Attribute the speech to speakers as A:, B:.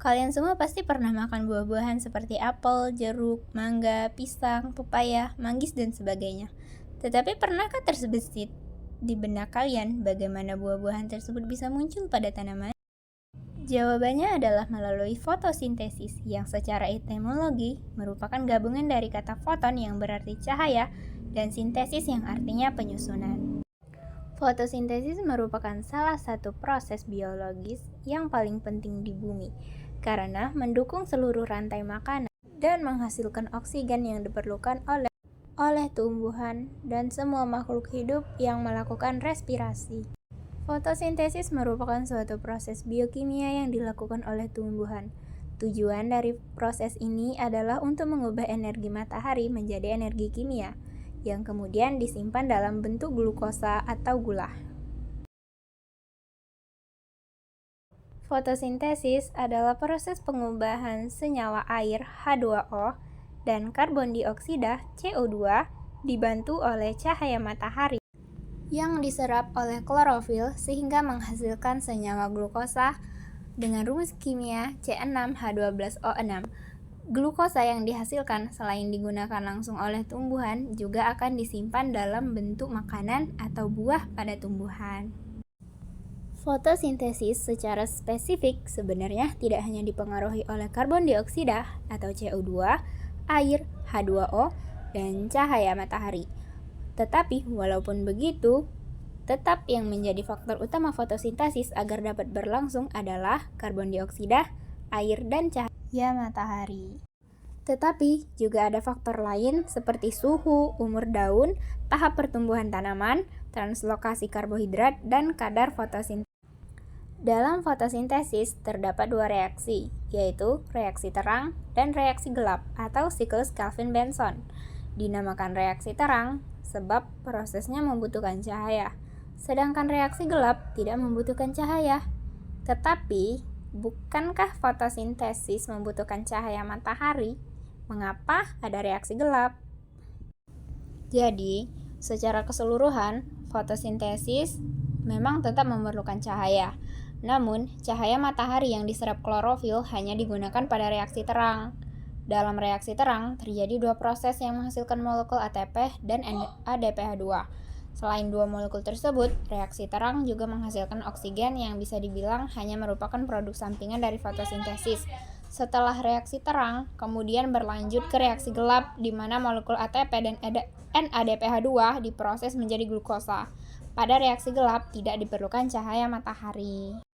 A: Kalian semua pasti pernah makan buah-buahan seperti apel, jeruk, mangga, pisang, pepaya, manggis, dan sebagainya. Tetapi pernahkah terbesit di benak kalian bagaimana buah-buahan tersebut bisa muncul pada tanaman? Jawabannya adalah melalui fotosintesis yang secara etimologi merupakan gabungan dari kata foton yang berarti cahaya dan sintesis yang artinya penyusunan. Fotosintesis merupakan salah satu proses biologis yang paling penting di bumi karena mendukung seluruh rantai makanan dan menghasilkan oksigen yang diperlukan oleh tumbuhan dan semua makhluk hidup yang melakukan respirasi. Fotosintesis merupakan suatu proses biokimia yang dilakukan oleh tumbuhan. Tujuan dari proses ini adalah untuk mengubah energi matahari menjadi energi kimia, yang kemudian disimpan dalam bentuk glukosa atau gula. Fotosintesis adalah proses pengubahan senyawa air H2O dan karbon dioksida CO2 dibantu oleh cahaya matahari yang diserap oleh klorofil sehingga menghasilkan senyawa glukosa dengan rumus kimia C6H12O6. Glukosa yang dihasilkan selain digunakan langsung oleh tumbuhan juga akan disimpan dalam bentuk makanan atau buah pada tumbuhan. Fotosintesis secara spesifik sebenarnya tidak hanya dipengaruhi oleh karbon dioksida atau CO2, air, H2O, dan cahaya matahari. Tetapi walaupun begitu, tetap yang menjadi faktor utama fotosintesis agar dapat berlangsung adalah karbon dioksida, air, dan cahaya matahari. Tetapi juga ada faktor lain seperti suhu, umur daun, tahap pertumbuhan tanaman, translokasi karbohidrat, dan kadar fotosintesis. Dalam fotosintesis terdapat dua reaksi, yaitu reaksi terang dan reaksi gelap atau siklus Kelvin-Benson. Dinamakan reaksi terang sebab prosesnya membutuhkan cahaya, sedangkan reaksi gelap tidak membutuhkan cahaya. Tetapi, bukankah fotosintesis membutuhkan cahaya matahari? Mengapa ada reaksi gelap? Jadi, secara keseluruhan, fotosintesis memang tetap memerlukan cahaya. Namun, cahaya matahari yang diserap klorofil hanya digunakan pada reaksi terang. Dalam reaksi terang, terjadi dua proses yang menghasilkan molekul ATP dan ADPH2. Selain dua molekul tersebut, reaksi terang juga menghasilkan oksigen yang bisa dibilang hanya merupakan produk sampingan dari fotosintesis. Setelah reaksi terang, kemudian berlanjut ke reaksi gelap di mana molekul ATP dan NADPH2 diproses menjadi glukosa. Pada reaksi gelap tidak diperlukan cahaya matahari.